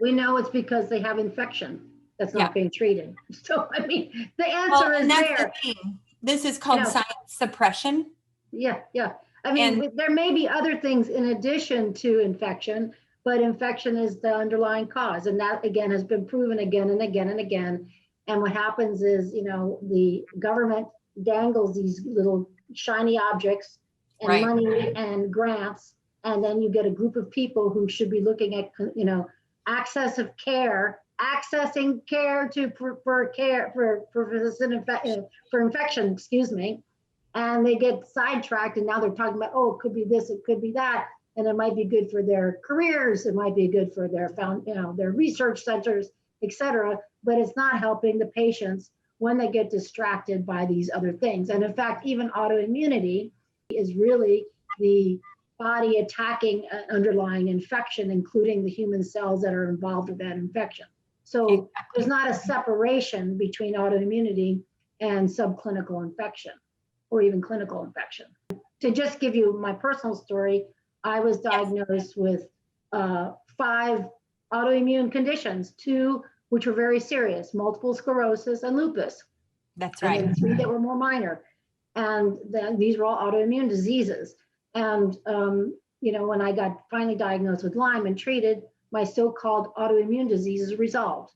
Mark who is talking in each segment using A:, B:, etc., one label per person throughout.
A: We know it's because they have infection that's not being treated. So, I mean, the answer is there.
B: The thing. This is called science suppression.
A: Yeah. I mean, there may be other things in addition to infection, but infection is the underlying cause. And that, again, has been proven again and again and again. And what happens is, the government dangles these little shiny objects and money and grants. And then you get a group of people who should be looking at, accessing care for infection, excuse me. And they get sidetracked, and now they're talking about, it could be this, it could be that, and it might be good for their careers, it might be good for their their research centers, etc. But it's not helping the patients when they get distracted by these other things. And in fact, even autoimmunity is really the body attacking an underlying infection, including the human cells that are involved with that infection. So there's not a separation between autoimmunity and subclinical infection, or even clinical infection. To just give you my personal story, I was diagnosed with 5 autoimmune conditions, 2 which were very serious, multiple sclerosis and lupus.
B: That's right.
A: And 3 that were more minor. And then these were all autoimmune diseases. And, when I got finally diagnosed with Lyme and treated, my so-called autoimmune diseases resolved.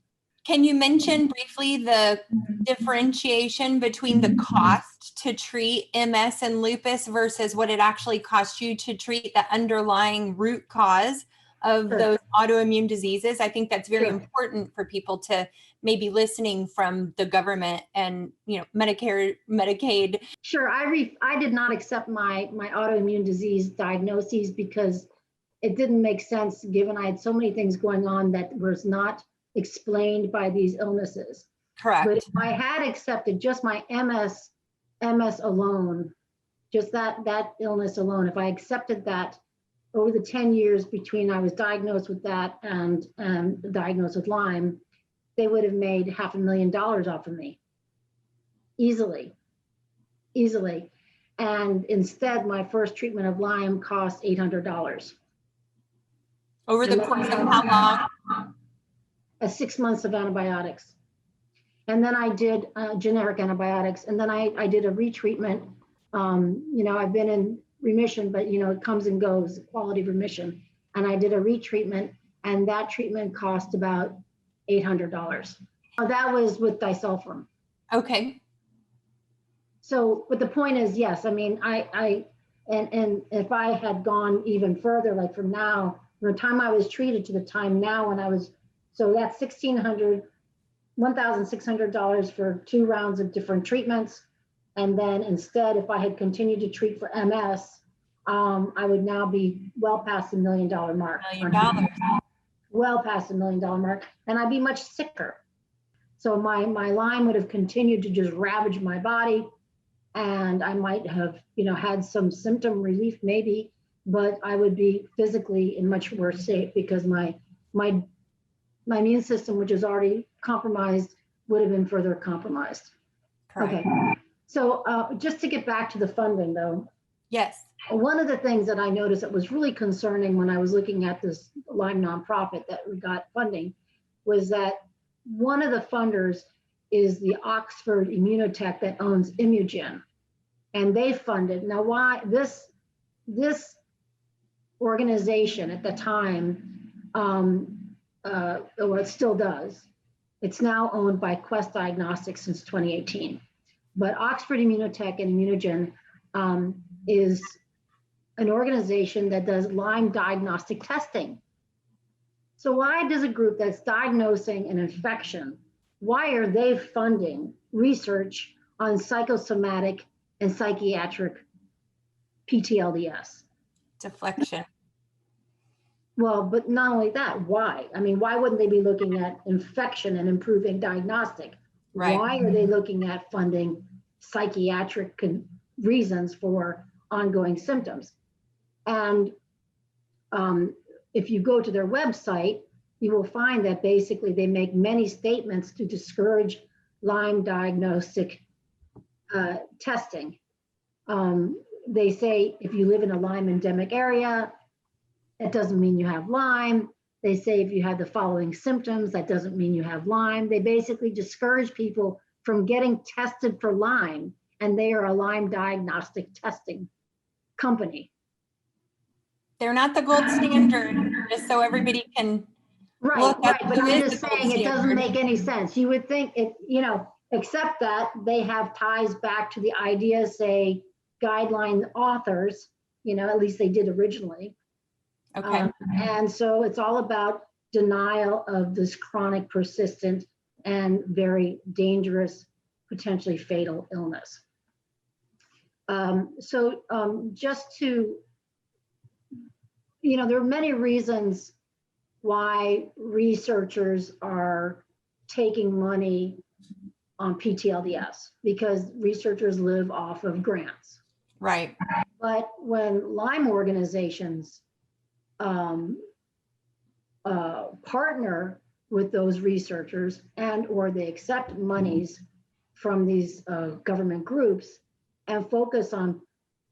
B: Can you mention briefly the differentiation between the cost to treat MS and lupus versus what it actually costs you to treat the underlying root cause of those autoimmune diseases? I think that's very important for people to maybe listening from the government and, Medicare, Medicaid.
A: Sure. I did not accept my autoimmune disease diagnoses because it didn't make sense, given I had so many things going on that was not explained by these illnesses.
B: Correct.
A: But if I had accepted just my MS alone, just that illness alone, if I accepted that over the 10 years between I was diagnosed with that and diagnosed with Lyme, they would have made $500,000 off of me easily. And instead, my first treatment of Lyme cost $800.
B: Over the course of how long?
A: 6 months of antibiotics. And then I did generic antibiotics. And then I did a retreatment. I've been in remission, but it comes and goes, quality of remission. And I did a retreatment, and that treatment cost about $800. That was with disulfiram.
B: Okay.
A: So, but the point is, yes, I mean, and if I had gone even further, like from now, from the time I was treated to the time now when I was, so that's $1,600 for 2 rounds of different treatments. And then instead, if I had continued to treat for MS, I would now be well past the $1 million mark.
B: $1 million.
A: Well past the $1 million mark, and I'd be much sicker. So my Lyme would have continued to just ravage my body, and I might have, had some symptom relief maybe, but I would be physically in much worse shape because my immune system, which is already compromised, would have been further compromised.
B: Correct.
A: Okay. So just to get back to the funding, though.
B: Yes.
A: One of the things that I noticed that was really concerning when I was looking at this Lyme nonprofit that we got funding was that one of the funders is the Oxford Immunotech that owns Imugen, and they funded. Now, why this organization at the time, well, it still does. It's now owned by Quest Diagnostics since 2018, but Oxford Immunotech and Immunogen is an organization that does Lyme diagnostic testing. So why does a group that's diagnosing an infection, why are they funding research on psychosomatic and psychiatric PTLDS?
B: Deflection.
A: Well, but not only that, why? I mean, why wouldn't they be looking at infection and improving diagnostic?
B: Right.
A: Why are they looking at funding psychiatric reasons for ongoing symptoms? And if you go to their website, you will find that basically they make many statements to discourage Lyme diagnostic testing. They say if you live in a Lyme endemic area, it doesn't mean you have Lyme. They say if you have the following symptoms, that doesn't mean you have Lyme. They basically discourage people from getting tested for Lyme, and they are a Lyme diagnostic testing company.
B: They're not the gold standard, just so everybody can
A: Right,
B: look up
A: right, but
B: who
A: I'm
B: is
A: just
B: the gold
A: saying it doesn't
B: standard.
A: make any sense. You would think it, you know, except that they have ties back to the IDSA guideline authors, you know, at least they did originally.
B: Okay.
A: And so it's all about denial of this chronic, persistent, and very dangerous, potentially fatal illness. Just to, you know, there are many reasons why researchers are taking money on PTLDS, because researchers live off of grants.
B: Right.
A: But when Lyme organizations partner with those researchers and or they accept monies from these government groups and focus on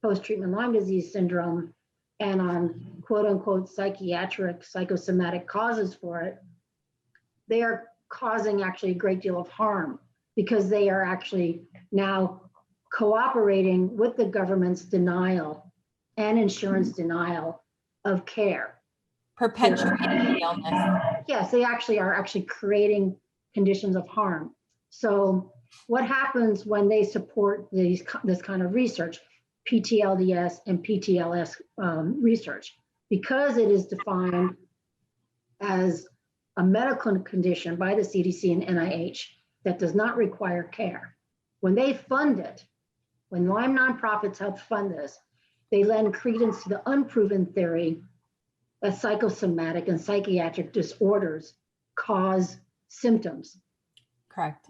A: post-treatment Lyme disease syndrome and on quote unquote psychiatric psychosomatic causes for it, they are causing actually a great deal of harm, because they are actually now cooperating with the government's denial and insurance denial of care.
B: Perpetuating the illness.
A: Yes, they actually are creating conditions of harm. So what happens when they support this kind of research, PTLDS and PTLS research? Because it is defined as a medical condition by the CDC and NIH that does not require care. When they fund it, when Lyme nonprofits help fund this, they lend credence to the unproven theory that psychosomatic and psychiatric disorders cause symptoms.
B: Correct.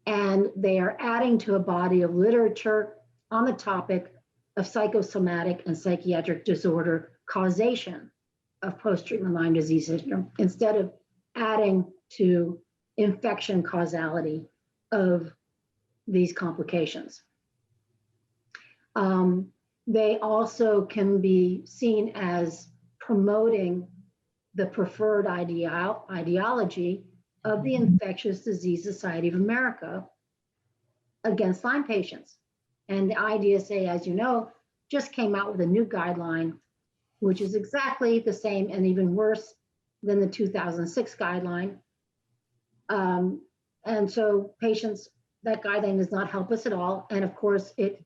A: And they are adding to a body of literature on the topic of psychosomatic and psychiatric disorder causation of post-treatment Lyme disease syndrome, instead of adding to infection causality of these complications. They also can be seen as promoting the preferred ideology of the Infectious Disease Society of America against Lyme patients. And the IDSA, as you know, just came out with a new guideline, which is exactly the same and even worse than the 2006 guideline. And so patients, that guideline does not help us at all. And of course, it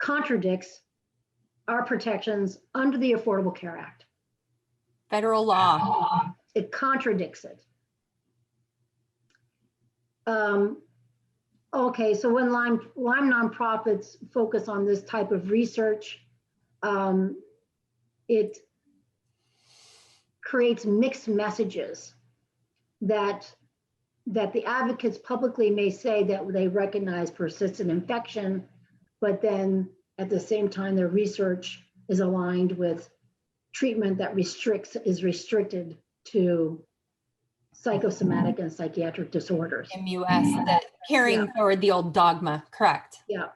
A: contradicts our protections under the Affordable Care Act.
B: Federal law.
A: It contradicts it. Okay, so when Lyme nonprofits focus on this type of research, it creates mixed messages that the advocates publicly may say that they recognize persistent infection, but then at the same time, their research is aligned with treatment that is restricted to psychosomatic and psychiatric disorders.
B: MUS, that carrying forward the old dogma. Correct.
A: Yeah.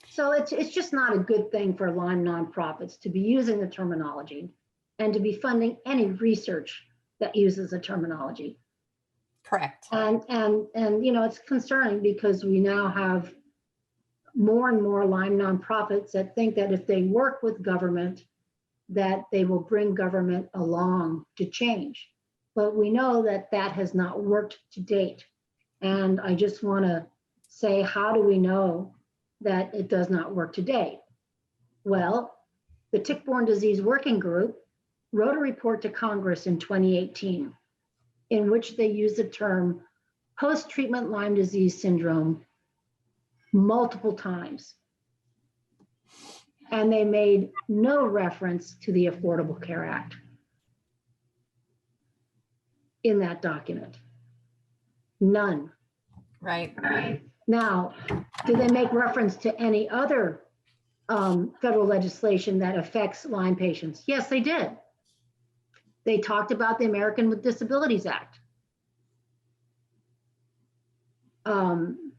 A: So it's just not a good thing for Lyme nonprofits to be using the terminology and to be funding any research that uses the terminology.
B: Correct.
A: And you know, it's concerning because we now have more and more Lyme nonprofits that think that if they work with government, that they will bring government along to change. But we know that that has not worked to date. And I just want to say, how do we know that it does not work to date? Well, the Tick-Borne Disease Working Group wrote a report to Congress in 2018 in which they used the term post-treatment Lyme disease syndrome multiple times. And they made no reference to the Affordable Care Act in that document. None.
B: Right.
A: Now, do they make reference to any other federal legislation that affects Lyme patients? Yes, they did. They talked about the American with Disabilities Act.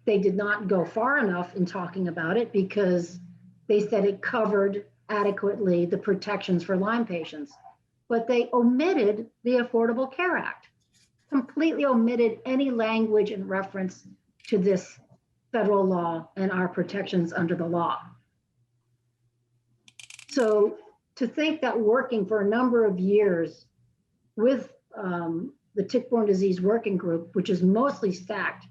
A: They did not go far enough in talking about it because they said it covered adequately the protections for Lyme patients. but they omitted the Affordable Care Act, completely omitted any language in reference to this federal law and our protections under the law. So to think that working for a number of years with the Tick-Borne Disease Working Group, which is mostly stacked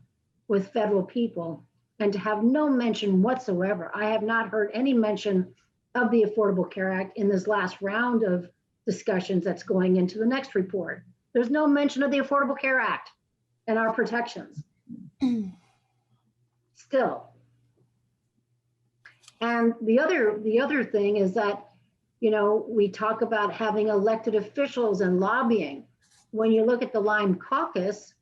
A: with federal people, and to have no mention whatsoever, I have not heard any mention of the Affordable Care Act in this last round of discussions that's going into the next report. There's no mention of the Affordable Care Act and our protections. Still. And the other thing is that, you know, we talk about having elected officials and lobbying. When you look at the Lyme caucus,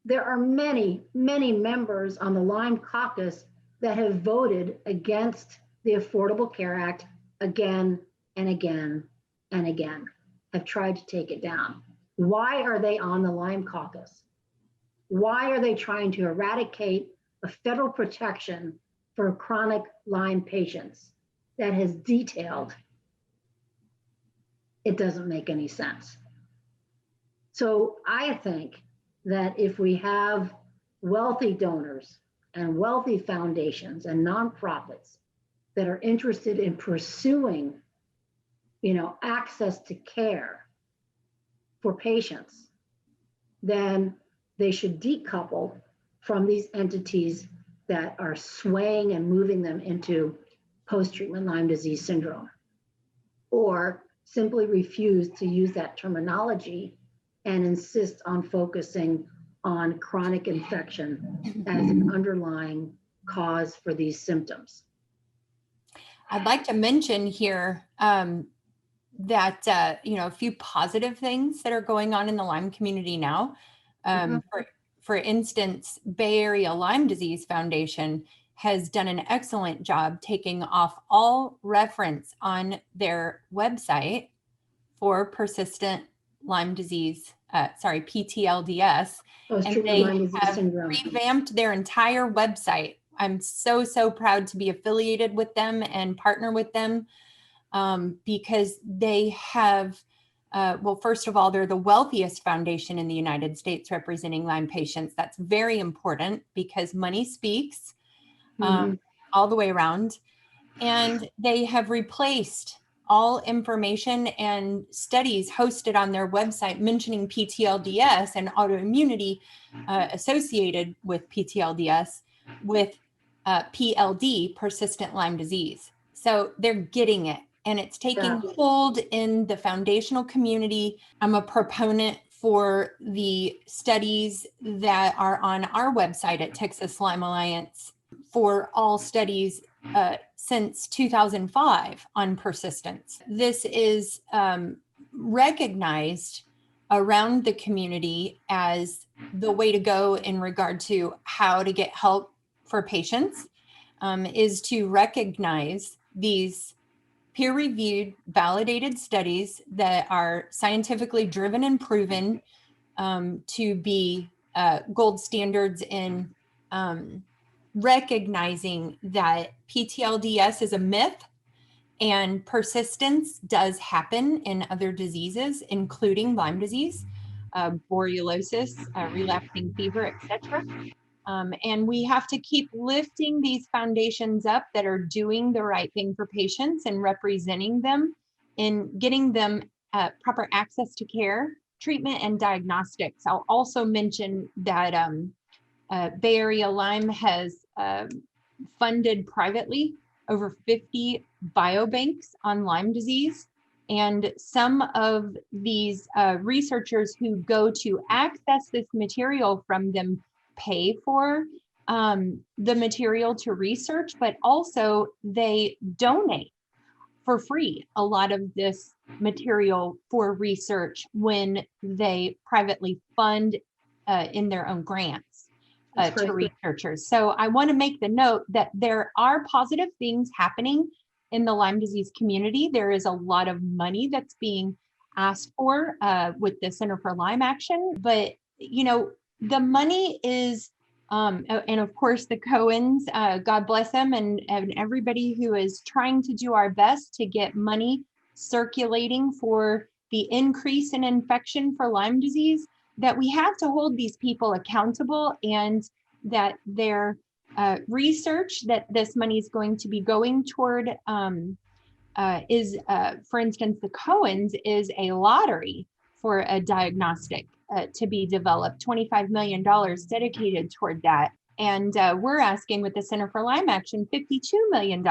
A: there are many, many members on the Lyme caucus that have voted against the Affordable Care Act again and again and again, have tried to take it down. Why are they on the Lyme caucus? Why are they trying to eradicate a federal protection for chronic Lyme patients that has detailed? It doesn't make any sense. So I think that if we have wealthy donors and wealthy foundations and nonprofits that are interested in pursuing, you know, access to care for patients, then they should decouple from these entities that are swaying and moving them into post-treatment Lyme disease syndrome, or simply refuse to use that terminology and insist on focusing on chronic infection as an underlying cause for these symptoms.
B: I'd like to mention here that, you know, a few positive things that are going on in the Lyme community now. For instance, Bay Area Lyme Disease Foundation has done an excellent job taking off all reference on their website for persistent Lyme disease, PTLDS, and they have revamped their entire website. I'm so, so proud to be affiliated with them and partner with them because they have, well, first of all, they're the wealthiest foundation in the United States representing Lyme patients. That's very important because money speaks all the way around. And they have replaced all information and studies hosted on their website mentioning PTLDS and autoimmunity associated with PTLDS with PLD, persistent Lyme disease. So they're getting it, and it's taking hold in the foundational community. I'm a proponent for the studies that are on our website at Texas Lyme Alliance for all studies since 2005 on persistence. This is recognized around the community as the way to go in regard to how to get help for patients, is to recognize these peer-reviewed, validated studies that are scientifically driven and proven to be gold standards in recognizing that PTLDS is a myth and persistence does happen in other diseases, including Lyme disease, borreliosis, relapsing fever, etc. And we have to keep lifting these foundations up that are doing the right thing for patients and representing them and getting them proper access to care, treatment, and diagnostics. I'll also mention that Bay Area Lyme has funded privately over 50 biobanks on Lyme disease. And some of these researchers who go to access this material from them pay for the material to research, but also they donate for free a lot of this material for research when they privately fund in their own grants to researchers. So I want to make the note that there are positive things happening in the Lyme disease community. There is a lot of money that's being asked for with the Center for Lyme Action, but you know, the money is And of course, the Cohens, God bless them, and everybody who is trying to do our best to get money circulating for the increase in infection for Lyme disease, that we have to hold these people accountable, and that their research that this money is going to be going toward is, for instance, the Cohens is a lottery for a diagnostic to be developed, $25 million dedicated toward that. And we're asking with the Center for Lyme Action, $52 million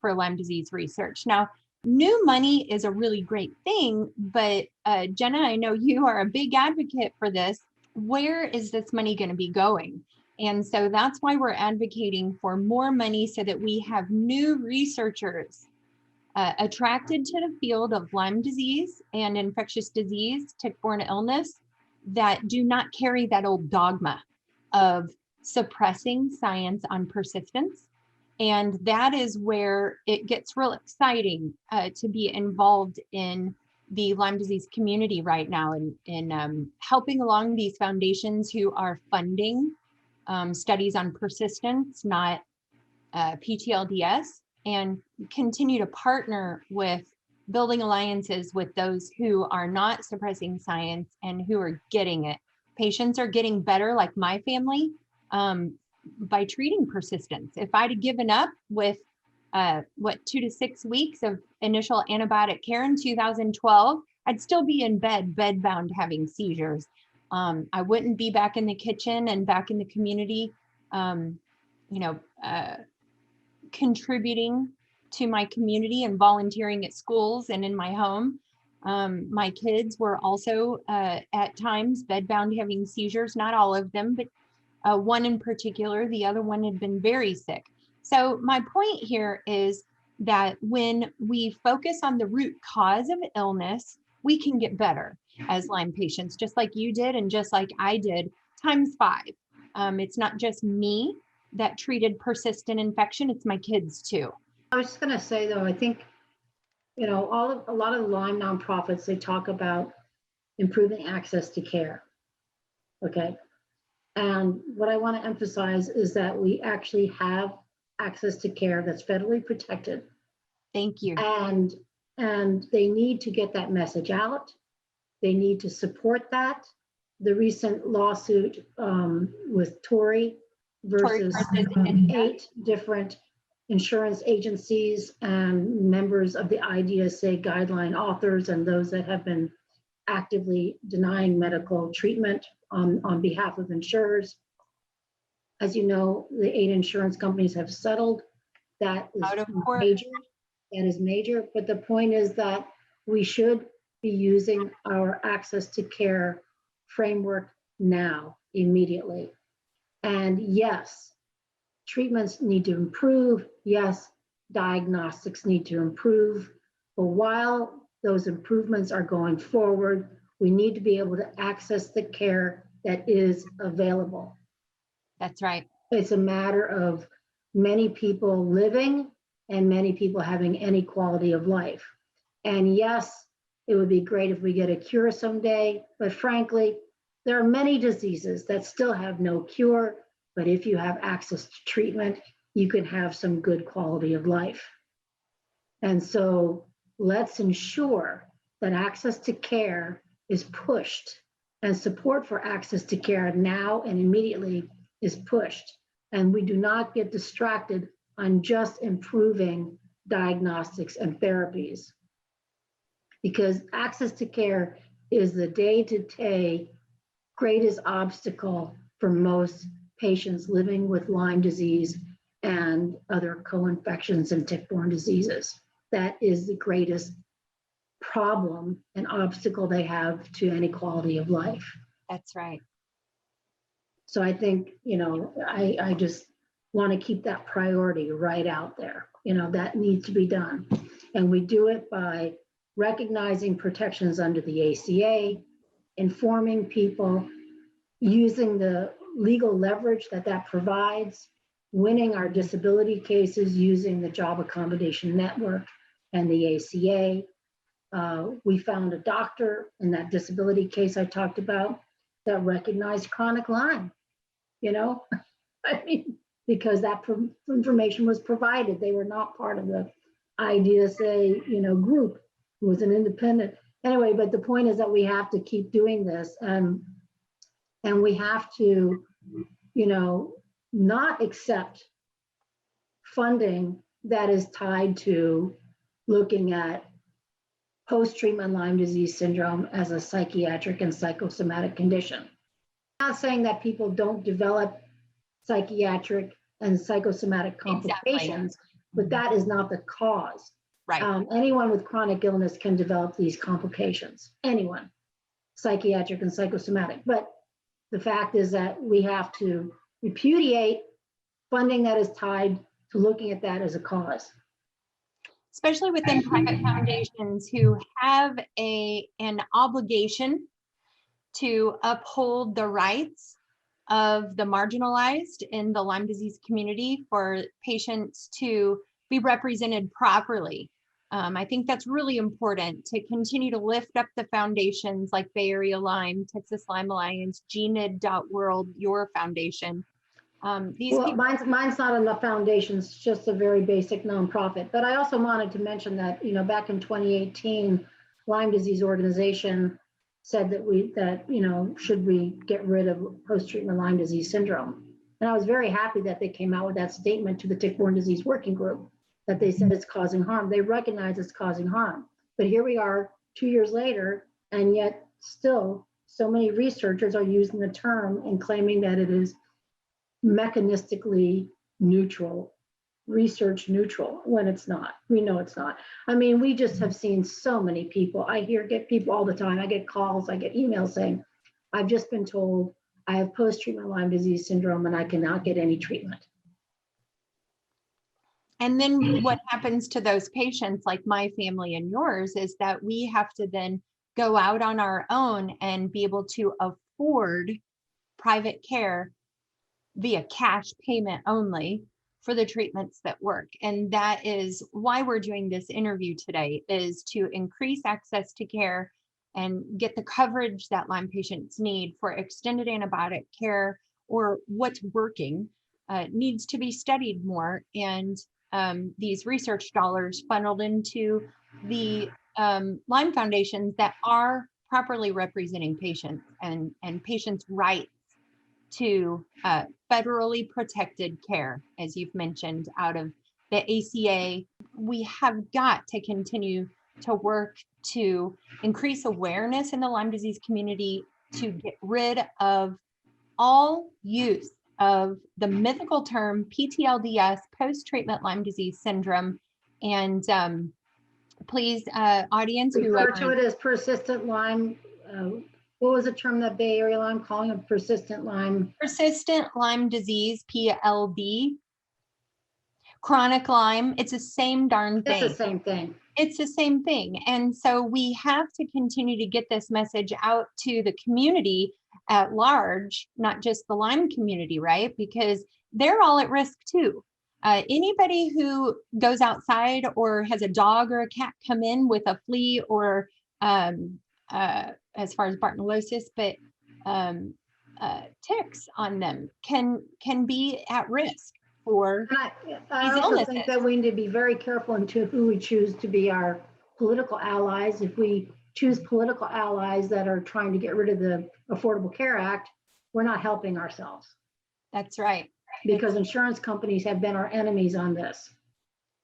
B: for Lyme disease research. Now, new money is a really great thing, but Jenna, I know you are a big advocate for this. Where is this money going to be going? And so that's why we're advocating for more money so that we have new researchers attracted to the field of Lyme disease and infectious disease, tick-borne illness, that do not carry that old dogma of suppressing science on persistence. And that is where it gets real exciting to be involved in the Lyme disease community right now, in helping along these foundations who are funding studies on persistence, not PTLDS, and continue to partner with building alliances with those who are not suppressing science and who are getting it. Patients are getting better, like my family, by treating persistence. If I'd have given up with 2 to 6 weeks of initial antibiotic care in 2012, I'd still be in bed, bedbound, having seizures. I wouldn't be back in the kitchen and back in the community, contributing to my community and volunteering at schools and in my home. My kids were also at times bedbound, having seizures, not all of them, but one in particular. The other one had been very sick. So my point here is that when we focus on the root cause of illness, we can get better as Lyme patients, just like you did and just like I did, times 5. It's not just me that treated persistent infection, it's my kids too.
A: I was just going to say, though, I think, a lot of the Lyme nonprofits, they talk about improving access to care. Okay. And what I want to emphasize is that we actually have access to care that's federally protected.
B: Thank you.
A: And they need to get that message out. They need to support that. The recent lawsuit with Tory versus 8 different insurance agencies and members of the IDSA guideline authors and those that have been actively denying medical treatment on behalf of insurers. As you know, the 8 insurance companies have settled. That is major. That is major. But the point is that we should be using our access to care framework now, immediately. And yes, treatments need to improve. Yes, diagnostics need to improve. But while those improvements are going forward, we need to be able to access the care that is available.
B: That's right.
A: It's a matter of many people living and many people having any quality of life. And yes, it would be great if we get a cure someday, but frankly, there are many diseases that still have no cure, but if you have access to treatment, you can have some good quality of life. And so let's ensure that access to care is pushed and support for access to care now and immediately is pushed. And we do not get distracted on just improving diagnostics and therapies, because access to care is the day-to-day greatest obstacle for most patients living with Lyme disease and other co-infections and tick-borne diseases. That is the greatest problem and obstacle they have to any quality of life.
B: That's right.
A: So I think, I just want to keep that priority right out there. That needs to be done. And we do it by recognizing protections under the ACA, informing people, using the legal leverage that provides, winning our disability cases using the Job Accommodation Network and the ACA. We found a doctor in that disability case I talked about that recognized chronic Lyme, I mean, because that information was provided. They were not part of the IDSA, group. It was an independent. Anyway, but the point is that we have to keep doing this, and we have to, not accept funding that is tied to looking at post-treatment Lyme disease syndrome as a psychiatric and psychosomatic condition. I'm not saying that people don't develop psychiatric and psychosomatic complications, but that is not the cause.
B: Right.
A: Anyone with chronic illness can develop these complications. Anyone, psychiatric and psychosomatic. But the fact is that we have to repudiate funding that is tied to looking at that as a cause.
B: Especially within private foundations who have an obligation to uphold the rights of the marginalized in the Lyme disease community for patients to be represented properly. I think that's really important to continue to lift up the foundations like Bay Area Lyme, Texas Lyme Alliance, GNID.world, your foundation.
A: Mine's not in the foundation, it's just a very basic nonprofit. But I also wanted to mention that, back in 2018, Lyme disease organization said that should we get rid of post-treatment Lyme disease syndrome? And I was very happy that they came out with that statement to the tick-borne disease working group, that they said it's causing harm. They recognize it's causing harm. But here we are 2 years later, and yet still so many researchers are using the term and claiming that it is mechanistically neutral, research neutral, when it's not. We know it's not. I mean, we just have seen so many people. I get people all the time. I get calls, I get emails saying, I've just been told I have post-treatment Lyme disease syndrome and I cannot get any treatment.
B: And then what happens to those patients, like my family and yours, is that we have to then go out on our own and be able to afford private care via cash payment only for the treatments that work. And that is why we're doing this interview today, is to increase access to care and get the coverage that Lyme patients need for extended antibiotic care, or what's working needs to be studied more. And these research dollars funneled into the Lyme foundations that are properly representing patients and patients' rights to federally protected care, as you've mentioned, out of the ACA. We have got to continue to work to increase awareness in the Lyme disease community, to get rid of all use of the mythical term PTLDS, post-treatment Lyme disease syndrome. And please, audience,
A: refer to it as persistent Lyme. What was the term that Bay Area Lyme calling it? Persistent Lyme.
B: Persistent Lyme disease, PLD. Chronic Lyme, it's the same darn thing.
A: It's the same thing.
B: It's the same thing. And so we have to continue to get this message out to the community at large, not just the Lyme community, right? Because they're all at risk too. Anybody who goes outside or has a dog or a cat come in with a flea or as far as Bartonellosis, but ticks on them can be at risk for
A: I also
B: illnesses.
A: think that we need to be very careful into who we choose to be our political allies. If we choose political allies that are trying to get rid of the Affordable Care Act, we're not helping ourselves.
B: That's right.
A: Because insurance companies have been our enemies on this.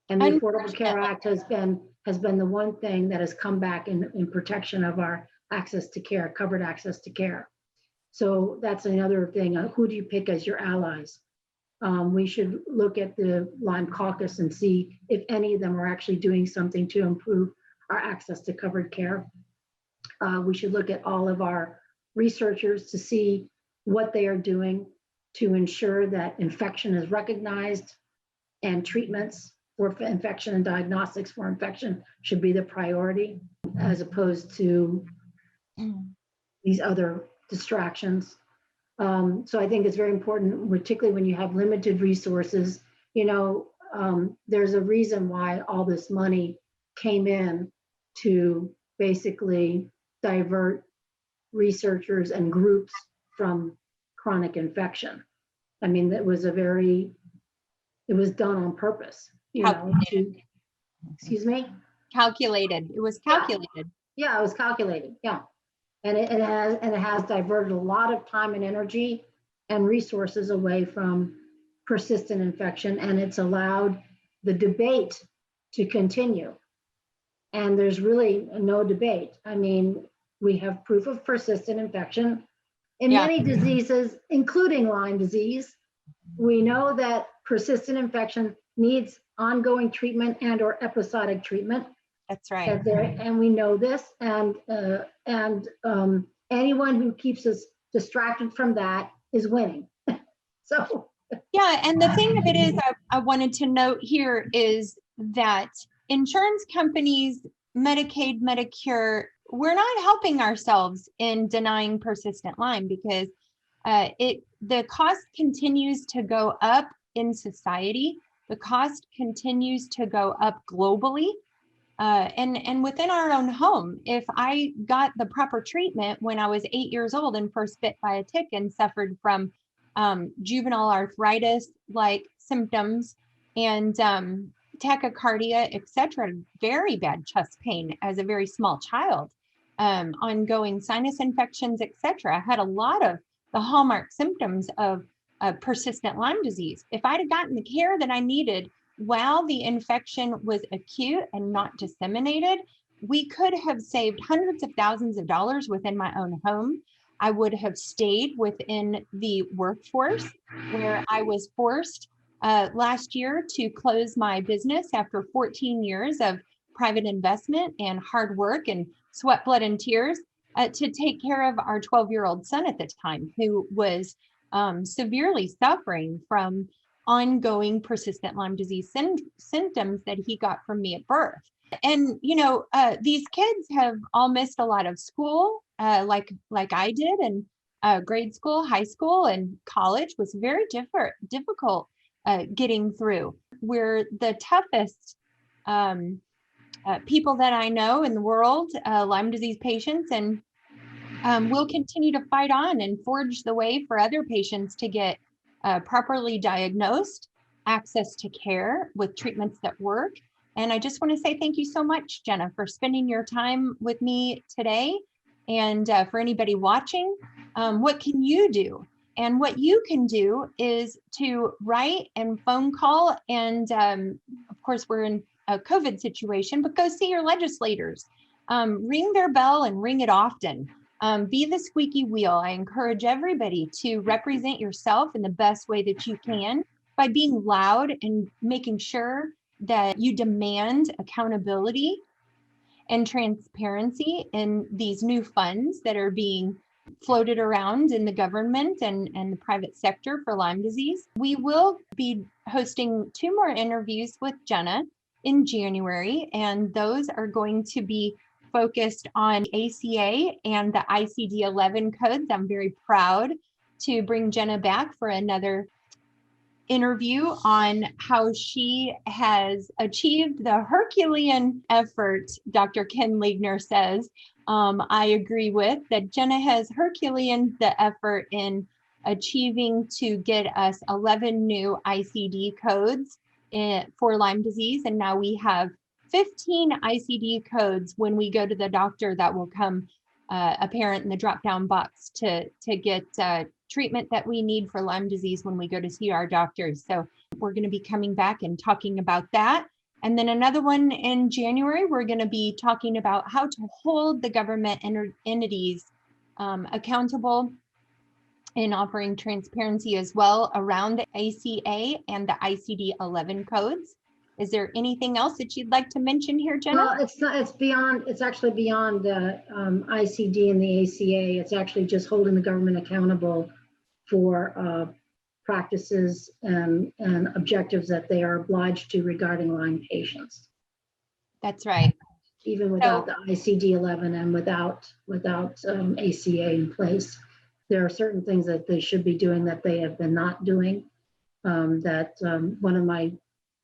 A: And the Affordable Care Act has been the one thing that has come back in protection of our access to care, covered access to care. So that's another thing. Who do you pick as your allies? We should look at the Lyme caucus and see if any of them are actually doing something to improve our access to covered care. We should look at all of our researchers to see what they are doing to ensure that infection is recognized and treatments for infection and diagnostics for infection should be the priority, as opposed to these other distractions. So I think it's very important, particularly when you have limited resources. There's a reason why all this money came in to basically divert researchers and groups from chronic infection. I mean, it was done on purpose, you know, excuse me?
B: Calculated. It was calculated.
A: Yeah, it was calculated. Yeah. And it has diverted a lot of time and energy and resources away from persistent infection, and it's allowed the debate to continue. And there's really no debate. I mean, we have proof of persistent infection in many diseases, including Lyme disease. We know that persistent infection needs ongoing treatment and or episodic treatment.
B: That's right.
A: And we know this, and anyone who keeps us distracted from that is winning. So
B: yeah, and the thing of it is, I wanted to note here is that insurance companies, Medicaid, Medicare, we're not helping ourselves in denying persistent Lyme, because the cost continues to go up in society. The cost continues to go up globally. And within our own home, if I got the proper treatment when I was 8 years old and first bit by a tick and suffered from juvenile arthritis like symptoms and tachycardia, etc., very bad chest pain as a very small child, ongoing sinus infections, etc., had a lot of the hallmark symptoms of persistent Lyme disease. If I'd have gotten the care that I needed while the infection was acute and not disseminated, we could have saved hundreds of thousands of dollars within my own home. I would have stayed within the workforce, where I was forced last year to close my business after 14 years of private investment and hard work and sweat, blood, and tears to take care of our 12-year-old son at the time, who was severely suffering from ongoing persistent Lyme disease symptoms that he got from me at birth. And, you know, these kids have all missed a lot of school, like I did, and grade school, high school, and college was very difficult getting through. We're the toughest people that I know in the world, Lyme disease patients, and we'll continue to fight on and forge the way for other patients to get properly diagnosed, access to care with treatments that work. And I just want to say thank you so much, Jenna, for spending your time with me today. And for anybody watching, what can you do? And what you can do is to write and phone call. And of course, we're in a COVID situation, but go see your legislators. Ring their bell and ring it often. Be the squeaky wheel. I encourage everybody to represent yourself in the best way that you can by being loud and making sure that you demand accountability and transparency in these new funds that are being floated around in the government and the private sector for Lyme disease. We will be hosting 2 more interviews with Jenna in January, and those are going to be focused on ACA and the ICD-11 codes. I'm very proud to bring Jenna back for another interview on how she has achieved the Herculean effort, Dr. Ken Liegner says. I agree with that. Jenna has Herculean the effort in achieving to get us 11 new ICD codes for Lyme disease. And now we have 15 ICD codes when we go to the doctor that will come apparent in the drop-down box to get treatment that we need for Lyme disease when we go to see our doctors. So we're going to be coming back and talking about that. And then another one in January, we're going to be talking about how to hold the government entities accountable in offering transparency as well around the ACA and the ICD-11 codes. Is there anything else that you'd like to mention here, Jenna?
A: Well, it's actually beyond the ICD and the ACA. It's actually just holding the government accountable for practices and objectives that they are obliged to regarding Lyme patients.
B: That's right.
A: Even without the ICD-11 and without ACA in place, there are certain things that they should be doing that they have been not doing. One of my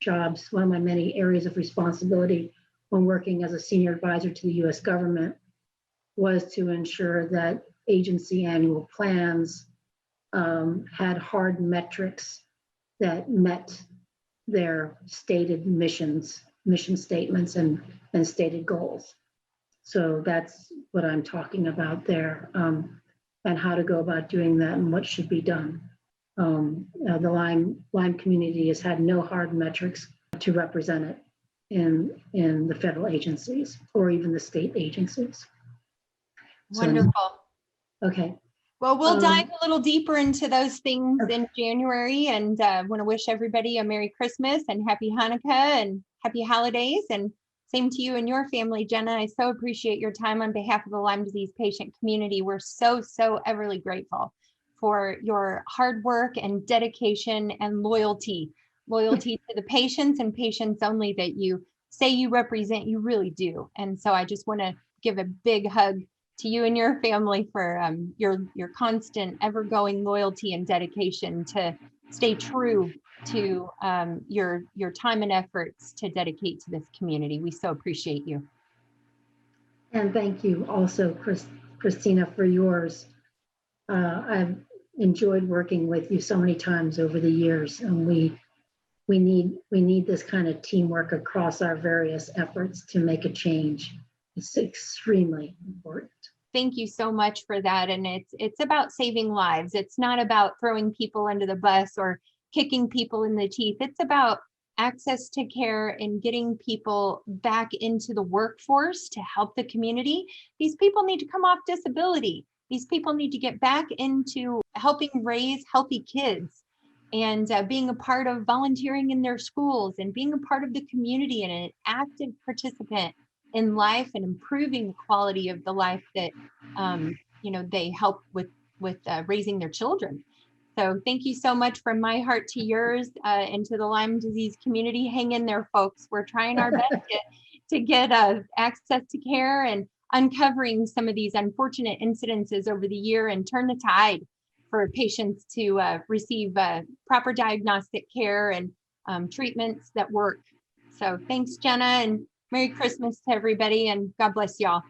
A: jobs, one of my many areas of responsibility when working as a senior advisor to the U.S. government was to ensure that agency annual plans had hard metrics that met their stated mission statements and stated goals. So that's what I'm talking about there, and how to go about doing that and what should be done. The Lyme community has had no hard metrics to represent it in the federal agencies or even the state agencies.
B: Wonderful.
A: So, okay.
B: Well, we'll dive a little deeper into those things in January, and want to wish everybody a Merry Christmas and Happy Hanukkah and Happy Holidays. And same to you and your family, Jenna. I so appreciate your time on behalf of the Lyme disease patient community. We're so everly grateful for your hard work and dedication and loyalty to the patients and patients only that you say you represent. You really do. And so I just want to give a big hug to you and your family for your constant, ever-going loyalty and dedication to stay true to your time and efforts to dedicate to this community. We so appreciate you.
A: And thank you also, Kristina, for yours. I've enjoyed working with you so many times over the years, and we need this kind of teamwork across our various efforts to make a change. It's extremely important.
B: Thank you so much for that. And it's about saving lives. It's not about throwing people under the bus or kicking people in the teeth. It's about access to care and getting people back into the workforce to help the community. These people need to come off disability. These people need to get back into helping raise healthy kids and being a part of volunteering in their schools and being a part of the community and an active participant in life and improving the quality of the life that they help with raising their children. So thank you so much from my heart to yours, and to the Lyme disease community. Hang in there, folks. We're trying our best to get access to care and uncovering some of these unfortunate incidences over the year and turn the tide for patients to receive proper diagnostic care and treatments that work. So thanks, Jenna, and Merry Christmas to everybody, and God bless y'all.